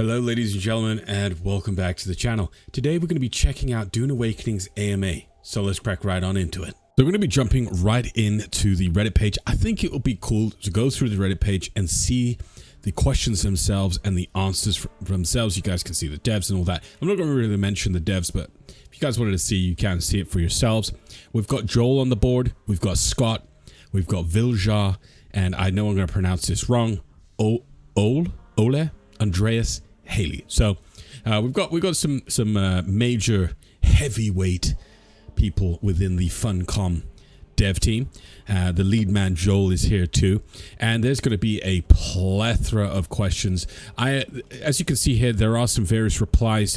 Hello ladies and gentlemen, and welcome back to the channel. Today we're going to be checking out Dune Awakening's AMA, so let's crack right on into it. So we're going to be jumping right into the Reddit page. I think it will be cool to go through the Reddit page and see the questions themselves and the answers for themselves. You guys can see the devs and all that. I'm not going to really mention the devs, but if you guys wanted to see, you can see it for yourselves. We've got Joel on the board, we've got Scott, we've got Vilja, and I know I'm going to pronounce this wrong, Ole, Andreas, Haley. So we've got some major heavyweight people within the Funcom dev team. The lead man Joel is here too, and there's going to be a plethora of questions. As you can see here, there are some various replies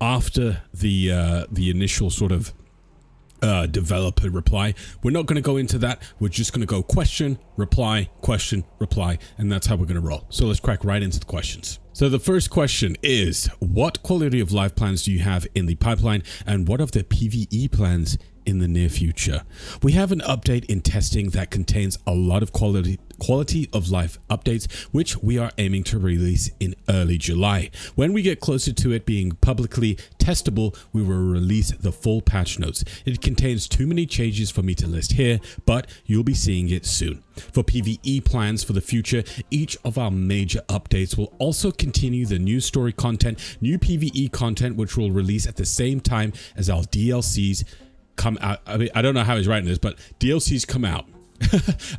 after the initial sort of developer reply. We're not going to go into that. We're just going to go question, reply, and that's how we're going to roll. So let's crack right into the questions. So the first question is, what quality of life plans do you have in the pipeline, and what of the PvE plans in the near future? We have an update in testing that contains a lot of quality of life updates, which we are aiming to release in early July. When we get closer to it being publicly testable, we will release the full patch notes. It contains too many changes for me to list here, but you'll be seeing it soon. For PvE plans for the future, each of our major updates will also continue the new story content, new PvE content, which will release at the same time as our DLCs come out. I mean, I don't know how he's writing this, but DLCs come out.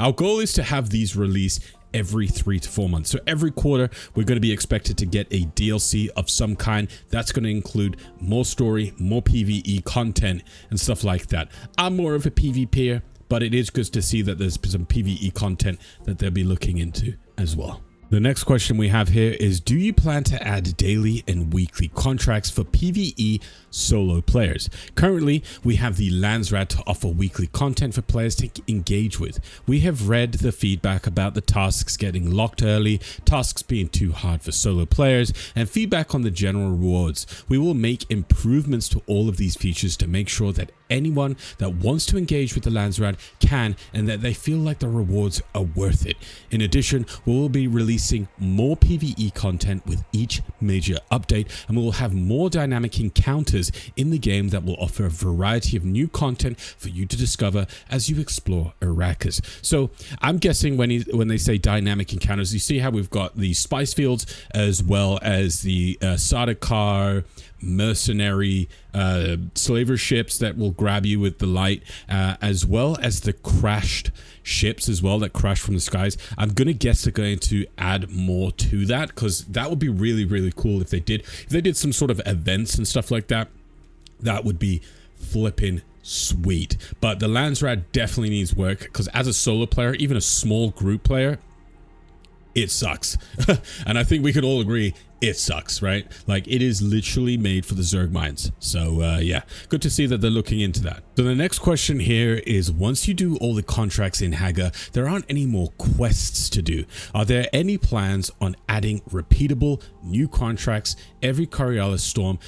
Our goal is to have these released every 3 to 4 months. So every quarter, we're going to be expected to get a DLC of some kind. That's going to include more story, more PvE content, and stuff like that. I'm more of a PvPer, but it is good to see that there's some PvE content that they'll be looking into as well. The next question we have here is, do you plan to add daily and weekly contracts for PvE solo players? Currently, we have the Landsrat to offer weekly content for players to engage with. We have read the feedback about the tasks getting locked early, tasks being too hard for solo players, and feedback on the general rewards. We will make improvements to all of these features to make sure that anyone that wants to engage with the Landsrat can, and that they feel like the rewards are worth it. In addition, we will be releasing more PvE content with each major update, and we will have more dynamic encounters in the game that will offer a variety of new content for you to discover as you explore Arrakis. So I'm guessing when they say dynamic encounters, you see how we've got the spice fields as well as the Sardaukar mercenary slaver ships that will grab you with the light, as well as the crashed ships as well that crash from the skies. I'm gonna guess they're going to add more to that, because that would be really cool if they did some sort of events and stuff like that. That would be flipping sweet. But the Landsrat definitely needs work, because as a solo player, even a small group player, it sucks. And I think we could all agree it sucks, right? Like, it is literally made for the Zerg mines. So yeah, good to see that they're looking into that. So the next question here is, once you do all the contracts in Haga, there aren't any more quests to do. Are there any plans on adding repeatable new contracts every Coriolis storm,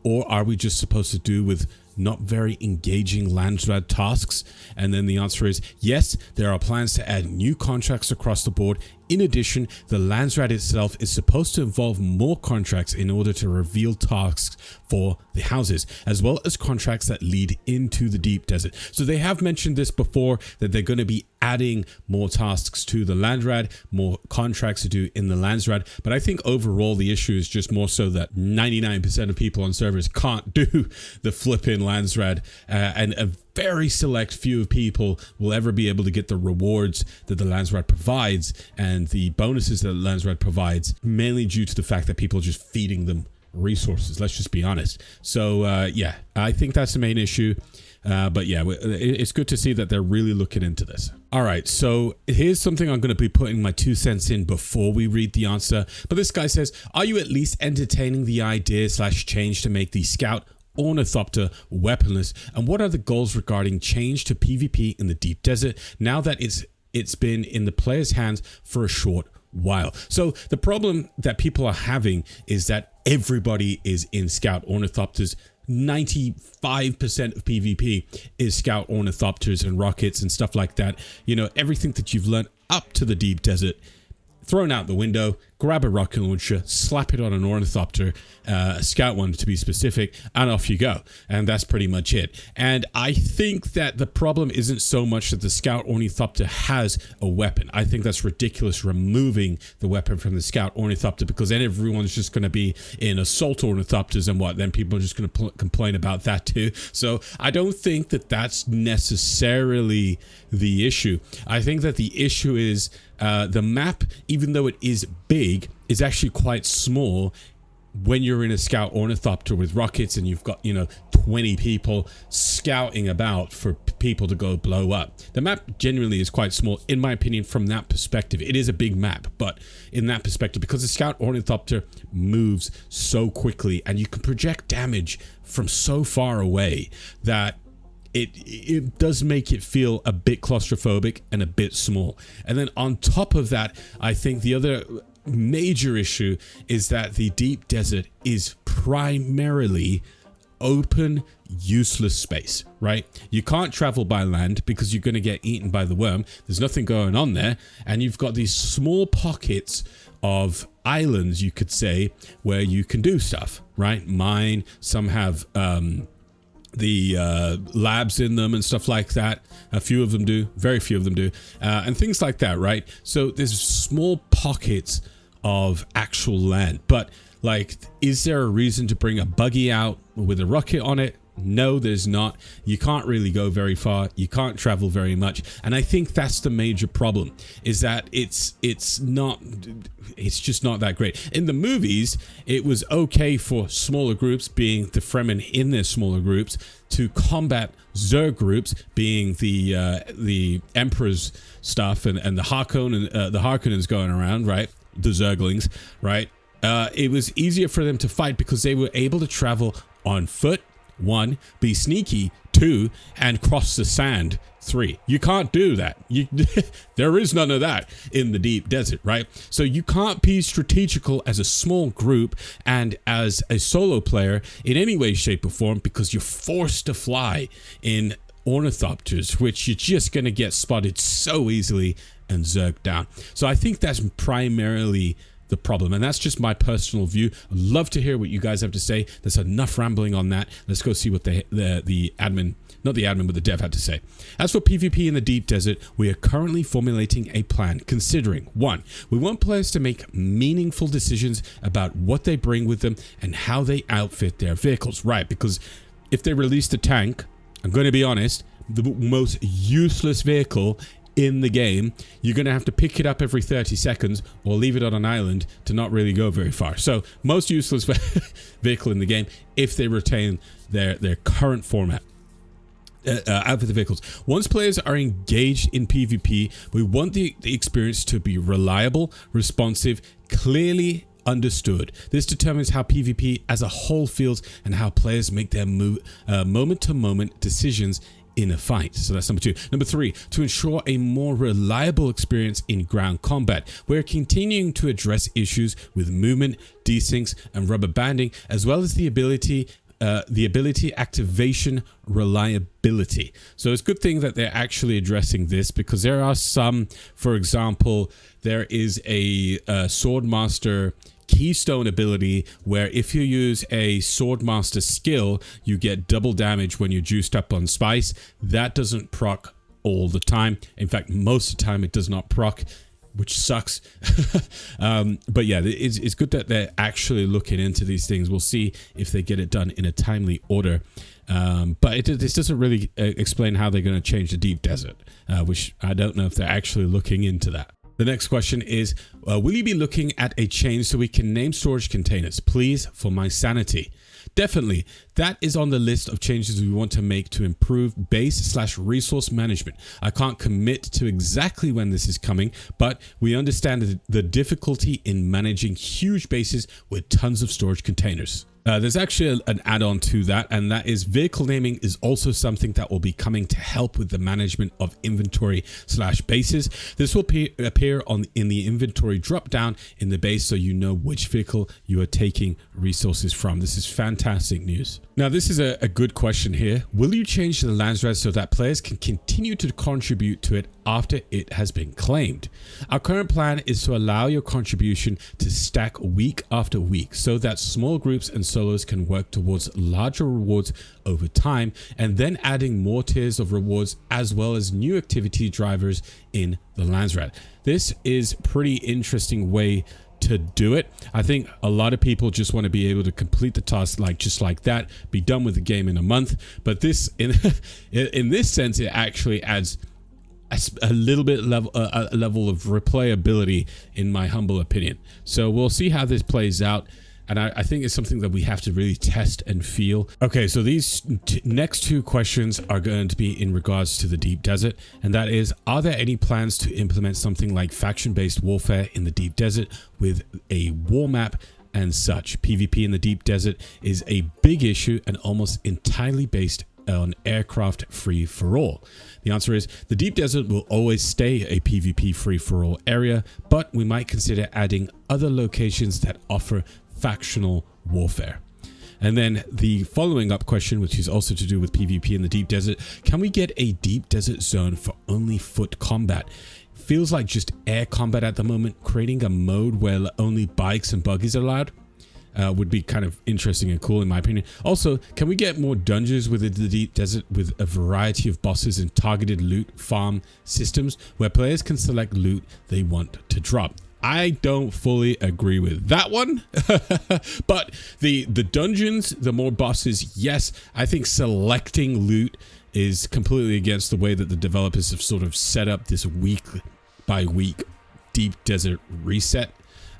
or are we just supposed to do with not very engaging Landsrat tasks? And then the answer is yes, there are plans to add new contracts across the board. In addition, the Landsrat itself is supposed to involve more contracts in order to reveal tasks for the houses, as well as contracts that lead into the deep desert. So they have mentioned this before, that they're going to be adding more tasks to the Landsrat, more contracts to do in the Landsrat. But I think overall the issue is just more so that 99% of people on servers can't do the flipping Landsrat, and a very select few of people will ever be able to get the rewards that the Landsrat provides and the bonuses that the Landsrat provides, mainly due to the fact that people are just feeding them resources. Let's just be honest. So yeah, I think that's the main issue. But yeah, it's good to see that they're really looking into this. All right, so here's something I'm going to be putting my 2 cents in before we read the answer. But this guy says, are you at least entertaining the idea / change to make the Scout Ornithopter weaponless, and what are the goals regarding change to PvP in the deep desert now that it's been in the player's hands for a short while? So the problem that people are having is that everybody is in Scout Ornithopters. 95% of PvP is Scout Ornithopters and rockets and stuff like that. You know, everything that you've learned up to the deep desert, thrown out the window. grab a rocket launcher, slap it on an ornithopter, a scout one to be specific, and off you go. And that's pretty much it. And I think that the problem isn't so much that the scout ornithopter has a weapon. I think that's ridiculous, removing the weapon from the scout ornithopter, because then everyone's just going to be in assault ornithopters, and then people are just going to complain about that too. So I don't think that that's necessarily the issue. I think that the issue is the map, even though it is big, is actually quite small when you're in a scout ornithopter with rockets and you've got, 20 people scouting about for people to go blow up. The map generally is quite small, in my opinion, from that perspective. It is a big map, but in that perspective, because the scout ornithopter moves so quickly and you can project damage from so far away that it does make it feel a bit claustrophobic and a bit small. And then on top of that, I think the other major issue is that the deep desert is primarily open, useless space, right? You can't travel by land because you're going to get eaten by the worm. There's nothing going on there. And you've got these small pockets of islands, you could say, where you can do stuff, right? Mine, some have the labs in them and stuff like that. A few of them do, very few of them do, and things like that, right? So there's small pockets of actual land, but like, is there a reason to bring a buggy out with a rocket on it? No, there's not. You can't really go very far. You can't travel very much. And I think that's the major problem, is that it's just not that great. In the movies, it was okay for smaller groups, being the Fremen in their smaller groups, to combat Zerg groups, being the Emperor's stuff and the Harkonnens going around, right? The Zerglings, right? It was easier for them to fight because they were able to travel on foot, 1, be sneaky, 2, and cross the sand, 3. You can't do that. There is none of that in the deep desert, right? So you can't be strategical as a small group and as a solo player in any way, shape, or form, because you're forced to fly in ornithopters, which you're just going to get spotted so easily and zerged down. So I think that's primarily the problem, and that's just my personal view. I'd love to hear what you guys have to say. There's enough rambling on that. Let's go see what the admin, not the admin, but the dev had to say. As for PvP in the deep desert, we are currently formulating a plan considering: 1, we want players to make meaningful decisions about what they bring with them and how they outfit their vehicles, right? Because if they released a tank, I'm going to be honest, the most useless vehicle in the game, you're going to have to pick it up every 30 seconds or leave it on an island to not really go very far. So most useless vehicle in the game if they retain their current format. Outfit the vehicles. Once players are engaged in PvP, we want the experience to be reliable, responsive, clearly understood. This determines how PvP as a whole feels and how players make their moment-to-moment decisions in a fight. So that's number 2. Number 3, to ensure a more reliable experience in ground combat, we're continuing to address issues with movement, desyncs, and rubber banding, as well as the ability activation reliability. So it's a good thing that they're actually addressing this, because there are some, for example, there is a Swordmaster Keystone ability where if you use a Swordmaster skill, you get double damage when you're juiced up on spice. That doesn't proc all the time. In fact, most of the time it does not proc, which sucks. But yeah, it's good that they're actually looking into these things. We'll see if they get it done in a timely order. But this doesn't really explain how they're going to change the deep desert, which I don't know if they're actually looking into that. The next question is, will you be looking at a change so we can name storage containers? Please, for my sanity. Definitely. That is on the list of changes we want to make to improve base/resource management. I can't commit to exactly when this is coming, but we understand the difficulty in managing huge bases with tons of storage containers. There's actually an add-on to that, and that is vehicle naming is also something that will be coming to help with the management of inventory/bases. This will appear in the inventory drop-down in the base, so you know which vehicle you are taking resources from. This is fantastic news. Now, this is a good question here. Will you change the lands res so that players can continue to contribute to it after it has been claimed. Our current plan is to allow your contribution to stack week after week so that small groups and solos can work towards larger rewards over time, and then adding more tiers of rewards as well as new activity drivers in the Landsrat. This is pretty interesting way to do it. I think a lot of people just want to be able to complete the task just like that, be done with the game in a month. But this, in this sense, it actually adds a little bit a level of replayability, in my humble opinion. So we'll see how this plays out. And I think it's something that we have to really test and feel. Okay, so these next two questions are going to be in regards to the Deep Desert. And that is, are there any plans to implement something like faction-based warfare in the Deep Desert with a war map and such? PvP in the Deep Desert is a big issue and almost entirely based on aircraft free-for-all. The answer is the Deep Desert will always stay a PvP free-for-all area, but we might consider adding other locations that offer factional warfare. And then the following up question, which is also to do with PvP in the Deep Desert: can we get a Deep Desert zone for only foot combat? Feels like just air combat at the moment. Creating a mode where only bikes and buggies are allowed would be kind of interesting and cool, in my opinion. Also, can we get more dungeons within the Deep Desert with a variety of bosses and targeted loot farm systems where players can select loot they want to drop? I don't fully agree with that one. But the dungeons, the more bosses, yes. I think selecting loot is completely against the way that the developers have sort of set up this week by week Deep Desert reset.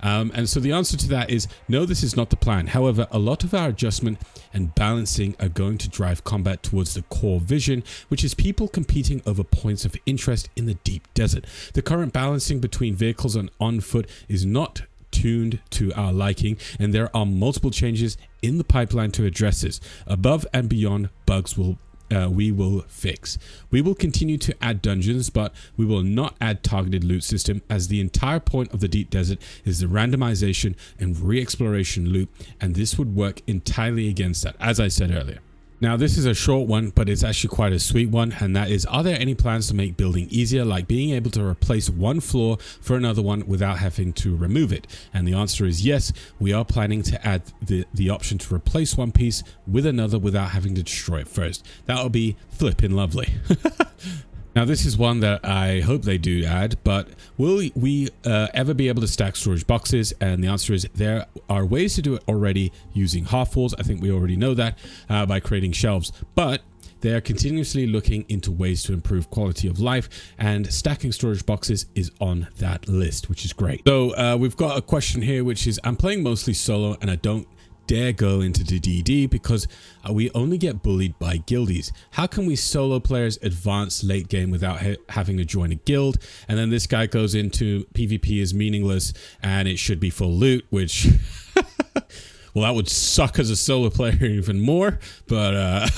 And so the answer to that is no, this is not the plan. However, a lot of our adjustment and balancing are going to drive combat towards the core vision, which is people competing over points of interest in the Deep Desert. The current balancing between vehicles and on foot is not tuned to our liking, and there are multiple changes in the pipeline to address this. Above and beyond bugs we will fix. We will continue to add dungeons, but we will not add targeted loot system, as the entire point of the Deep Desert is the randomization and re-exploration loop, and this would work entirely against that, as I said earlier. Now, this is a short one, but it's actually quite a sweet one, and that is, are there any plans to make building easier, like being able to replace one floor for another one without having to remove it? And the answer is yes. We are planning to add the option to replace one piece with another without having to destroy it first. That will be flippin' lovely. Now, this is one that I hope they do add, but will we ever be able to stack storage boxes? And the answer is there are ways to do it already using half walls. I think we already know that by creating shelves, but they are continuously looking into ways to improve quality of life, and stacking storage boxes is on that list, which is great. So we've got a question here, which is, I'm playing mostly solo and I don't dare go into the DD because we only get bullied by guildies. How can we solo players advance late game without having to join a guild? And then this guy goes into PvP is meaningless and it should be full loot, which well, that would suck as a solo player even more. But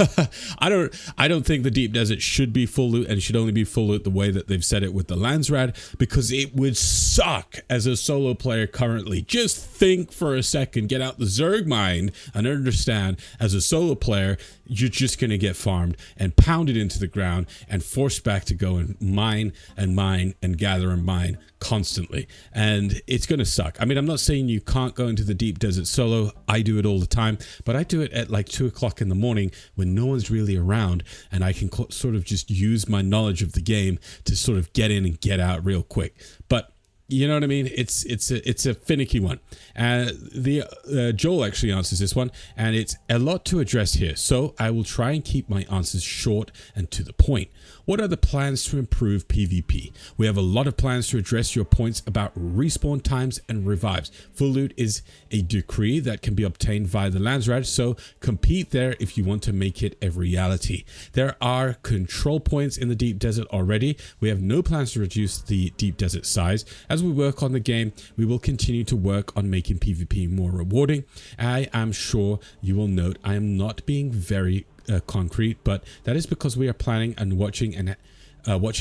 I don't think the Deep Desert should be full loot, and should only be full loot the way that they've said it with the Landsrat, because it would suck as a solo player currently. Just think for a second, get out the Zerg mind and understand, as a solo player, you're just going to get farmed and pounded into the ground and forced back to go and mine and gather and mine constantly. And it's going to suck. I mean, I'm not saying you can't go into the Deep Desert solo. I do it all the time, but I do it at like 2 o'clock in the morning when no one's really around, and I can sort of just use my knowledge of the game to sort of get in and get out real quick. But you know what I mean? It's a finicky one. Joel actually answers this one, and it's a lot to address here, so I will try and keep my answers short and to the point. What are the plans to improve PvP? We have a lot of plans to address your points about respawn times and revives. Full loot is a decree that can be obtained via the Landsrat, so compete there if you want to make it a reality. There are control points in the Deep Desert already. We have no plans to reduce the Deep Desert size. As we work on the game, we will continue to work on making PvP more rewarding. I am sure you will note I am not being very concrete, but that is because we are planning and watching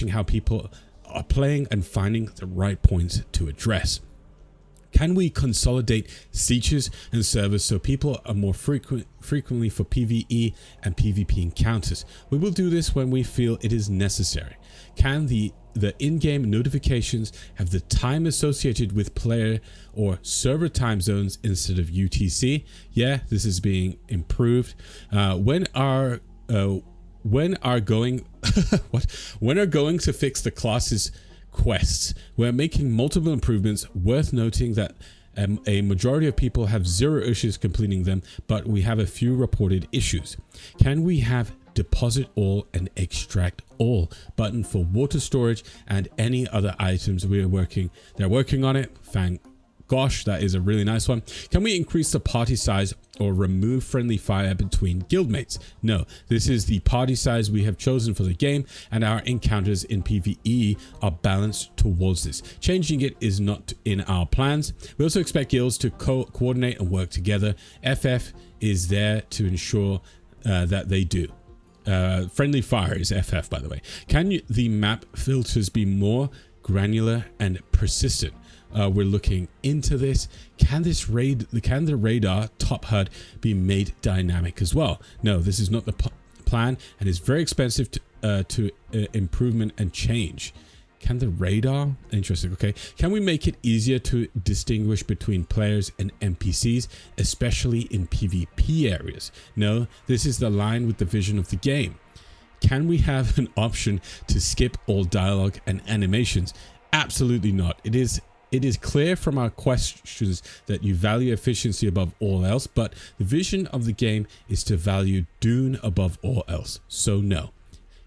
how people are playing and finding the right points to address. Can we consolidate sietches and servers so people are more frequently for PvE and PvP encounters? We will do this when we feel it is necessary. Can the in-game notifications have the time associated with player or server time zones instead of UTC? Yeah, this is being improved. When are going to fix the classes quests? We're making multiple improvements. Worth noting that a majority of people have zero issues completing them, but we have a few reported issues. Can we have deposit all and extract all button for water storage and any other items? They're working on it. Thank gosh, that is a really nice one. Can we increase the party size or remove friendly fire between guildmates? No, this is the party size we have chosen for the game, and our encounters in PvE are balanced towards this. Changing it is not in our plans. We also expect guilds to coordinate and work together. FF is there to ensure that they do. Friendly fire is FF, by the way. Can the map filters be more granular and persistent? We're looking into this. Can the radar top HUD be made dynamic as well? No, this is not the plan, and it's very expensive to improvement and change. Can the radar? Interesting. Okay. Can we make it easier to distinguish between players and NPCs, especially in PvP areas? No, this is the line with the vision of the game. Can we have an option to skip all dialogue and animations? Absolutely not. It is clear from our questions that you value efficiency above all else, but the vision of the game is to value Dune above all else. So no.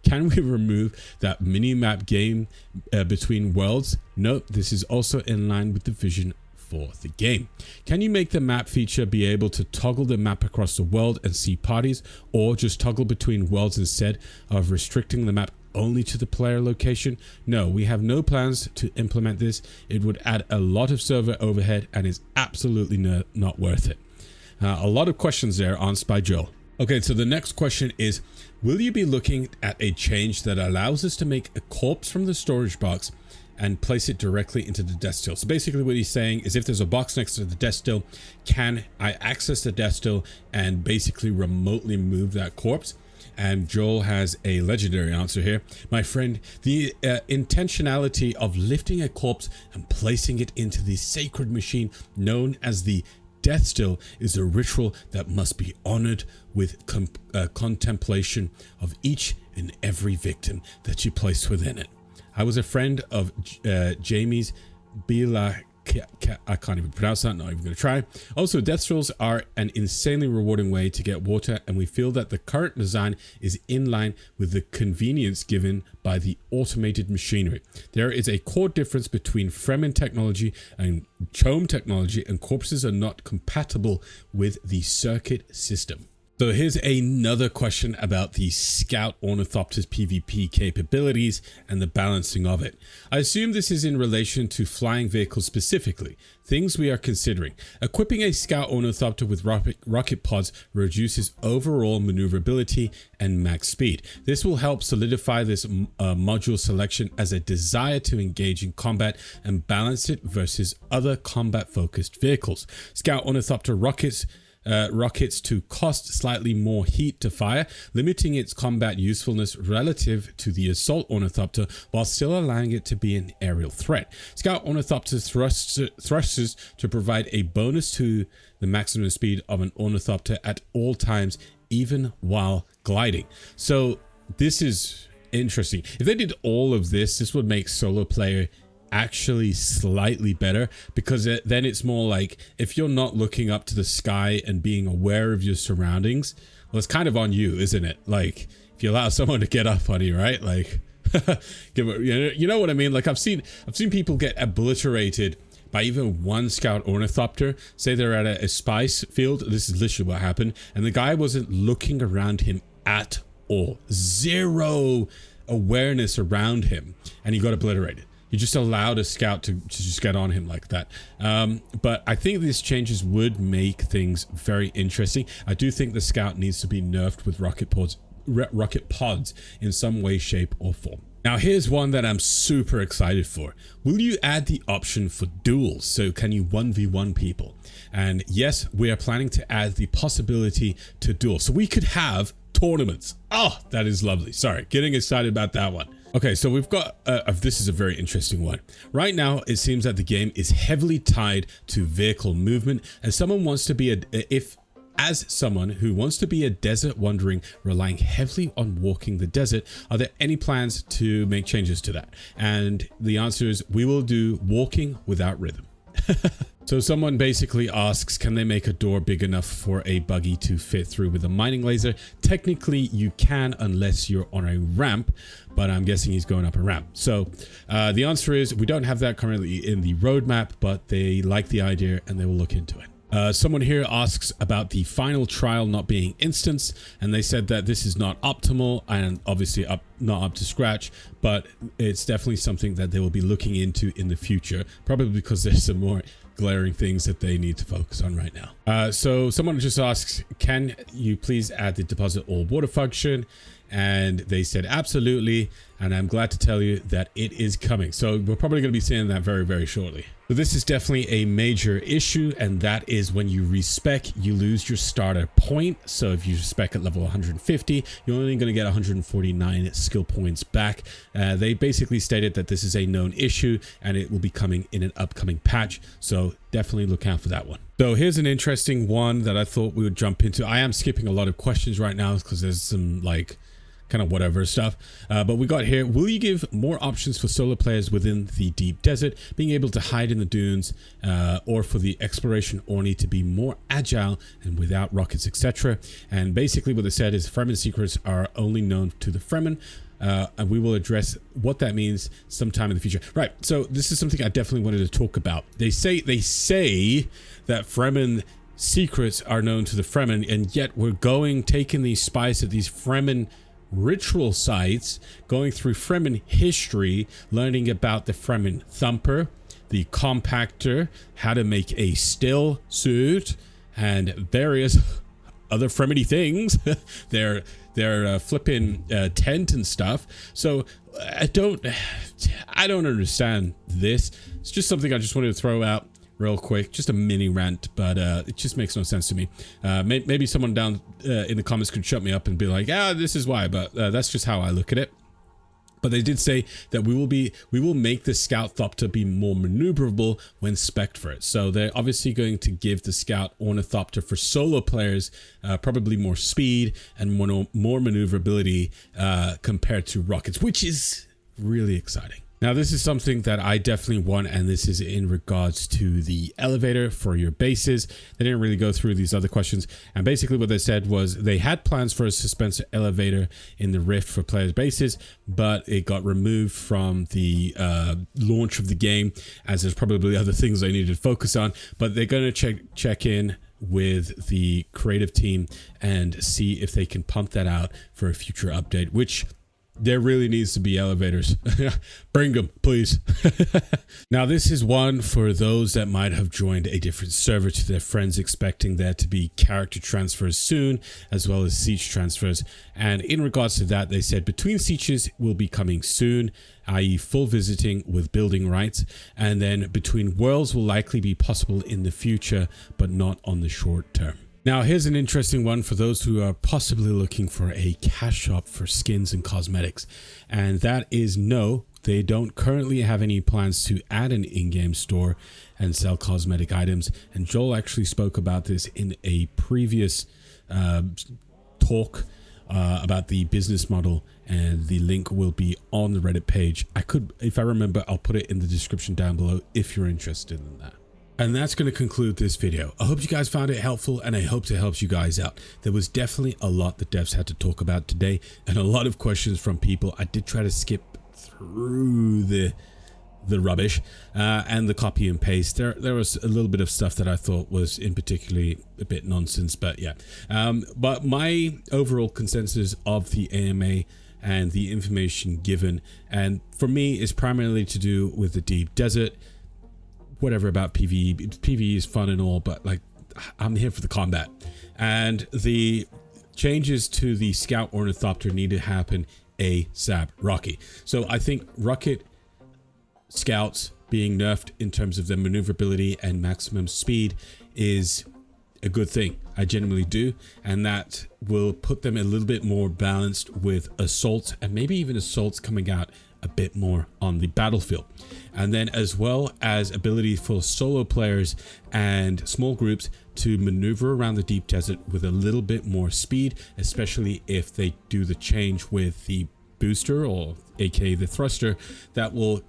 Can we remove that mini-map game between worlds? Nope, this is also in line with the vision for the game. Can you make the map feature be able to toggle the map across the world and see parties, or just toggle between worlds instead of restricting the map only to the player location? No, we have no plans to implement this. It would add a lot of server overhead and is absolutely not worth it. A lot of questions there answered by Joel. Okay, so the next question is, will you be looking at a change that allows us to make a corpse from the storage box and place it directly into the death still? So basically what he's saying is, if there's a box next to the death still, can I access the death still and basically remotely move that corpse? And Joel has a legendary answer here. My friend, the intentionality of lifting a corpse and placing it into the sacred machine known as the death still is a ritual that must be honored with contemplation of each and every victim that you place within it. I was a friend of Jamie's Bila. I can't even pronounce that, not even going to try. Also, death stills are an insanely rewarding way to get water, and we feel that the current design is in line with the convenience given by the automated machinery. There is a core difference between Fremen technology and Chome technology, and corpses are not compatible with the circuit system. So here's another question about the Scout Ornithopter's PvP capabilities and the balancing of it. I assume this is in relation to flying vehicles specifically. Things we are considering. Equipping a Scout Ornithopter with rocket pods reduces overall maneuverability and max speed. This will help solidify this module selection as a desire to engage in combat and balance it versus other combat-focused vehicles. Scout Ornithopter rockets to cost slightly more heat to fire, limiting its combat usefulness relative to the Assault Ornithopter while still allowing it to be an aerial threat. Scout Ornithopter's thrusters to provide a bonus to the maximum speed of an Ornithopter at all times, even while gliding. So this is interesting. If they did all of this, this would make solo player actually slightly better, because then it's more like, if you're not looking up to the sky and being aware of your surroundings, well, it's kind of on you, isn't it? Like, if you allow someone to get up on you, right? Like, you know what I mean? Like, I've seen people get obliterated by even one Scout Ornithopter. Say they're at a spice field. This is literally what happened, and the guy wasn't looking around him at all. Zero awareness around him, and he got obliterated. You just allowed a scout to just get on him like that. But I think these changes would make things very interesting. I do think the scout needs to be nerfed with rocket pods in some way, shape, or form. Now here's one that I'm super excited for. Will you add the option for duels? So can you 1v1 people? And yes, we are planning to add the possibility to duel. So we could have tournaments. Oh, that is lovely. Sorry, getting excited about that one. Okay, so we've got, this is a very interesting one. Right now, it seems that the game is heavily tied to vehicle movement, and someone wants to be as someone who wants to be a desert wandering, relying heavily on walking the desert, are there any plans to make changes to that? And the answer is we will do walking without rhythm. So someone basically asks, can they make a door big enough for a buggy to fit through with a mining laser? Technically, you can unless you're on a ramp, but I'm guessing he's going up a ramp. So the answer is we don't have that currently in the roadmap, but they like the idea and they will look into it. Someone here asks about the final trial not being instance, and they said that this is not optimal and obviously not up to scratch, but it's definitely something that they will be looking into in the future, probably because there's some more glaring things that they need to focus on right now. So someone just asks, can you please add the deposit all water function? And they said absolutely, and I'm glad to tell you that it is coming. So we're probably going to be seeing that very, very shortly. So this is definitely a major issue, and that is when you respec, you lose your starter point. So if you respec at level 150, you're only going to get 149 skill points back. They basically stated that this is a known issue and it will be coming in an upcoming patch. So definitely look out for that one. So here's an interesting one that I thought we would jump into. I am skipping a lot of questions right now because there's some like kind of whatever stuff, but we got here, will you give more options for solo players within the deep desert, being able to hide in the dunes, or for the exploration Orni to be more agile and without rockets, etc. And basically what they said is Fremen secrets are only known to the Fremen, and we will address what that means sometime in the future. Right, so this is something I definitely wanted to talk about. They say that Fremen secrets are known to the Fremen, and yet we're taking these spies at these Fremen ritual sites, going through Fremen history, learning about the Fremen thumper, the compactor, how to make a still suit, and various other Fremen things. their flipping tent and stuff. So I don't understand this. It's just something I just wanted to throw out real quick, just a mini rant, but it just makes no sense to me. Maybe someone down in the comments could shut me up and be like, this is why, but that's just how I look at it. But they did say that we will make the Scout Thopter be more maneuverable when spec'd for it. So they're obviously going to give the Scout Ornithopter for solo players probably more speed and more maneuverability compared to rockets, which is really exciting. Now, this is something that I definitely want, and this is in regards to the elevator for your bases. They didn't really go through these other questions, and basically what they said was they had plans for a suspensor elevator in the Rift for players' bases, but it got removed from the launch of the game, as there's probably other things they needed to focus on. But they're going to check in with the creative team and see if they can pump that out for a future update, which there really needs to be elevators. Bring them, please. Now, this is one for those that might have joined a different server to their friends, expecting there to be character transfers soon, as well as siege transfers. And in regards to that, they said between sieges will be coming soon, i.e. full visiting with building rights. And then between worlds will likely be possible in the future, but not on the short term. Now, here's an interesting one for those who are possibly looking for a cash shop for skins and cosmetics. And that is no, they don't currently have any plans to add an in-game store and sell cosmetic items. And Joel actually spoke about this in a previous talk about the business model, and the link will be on the Reddit page. If I remember, I'll put it in the description down below if you're interested in that. And that's going to conclude this video. I hope you guys found it helpful, and I hope it helps you guys out. There was definitely a lot the devs had to talk about today, and a lot of questions from people. I did try to skip through the rubbish and the copy and paste. There was a little bit of stuff that I thought was in particularly a bit nonsense, but yeah. But my overall consensus of the AMA and the information given, and for me, is primarily to do with the deep desert. Whatever about PvE. PvE is fun and all, but like, I'm here for the combat. And the changes to the Scout Ornithopter need to happen ASAP Rocky. So I think rocket scouts being nerfed in terms of their maneuverability and maximum speed is a good thing. I genuinely do, and that will put them a little bit more balanced with assaults, and maybe even assaults coming out a bit more on the battlefield. And then as well as ability for solo players and small groups to maneuver around the deep desert with a little bit more speed, especially if they do the change with the booster, or aka the thruster, that will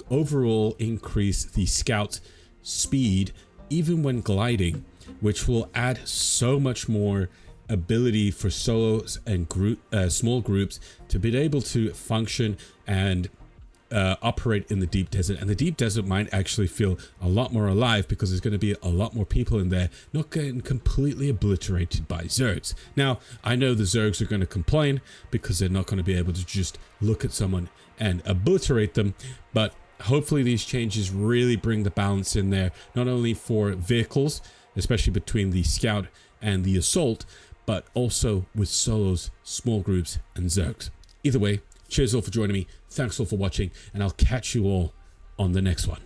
overall increase the scout speed even when gliding, which will add so much more ability for solos and small groups to be able to function and operate in the deep desert. And the deep desert might actually feel a lot more alive because there's going to be a lot more people in there, not getting completely obliterated by Zergs. Now, I know the Zergs are going to complain because they're not going to be able to just look at someone and obliterate them, but hopefully these changes really bring the balance in there, not only for vehicles, especially between the scout and the assault, but also with solos, small groups, and Zergs. Either way, cheers all for joining me. Thanks all for watching, and I'll catch you all on the next one.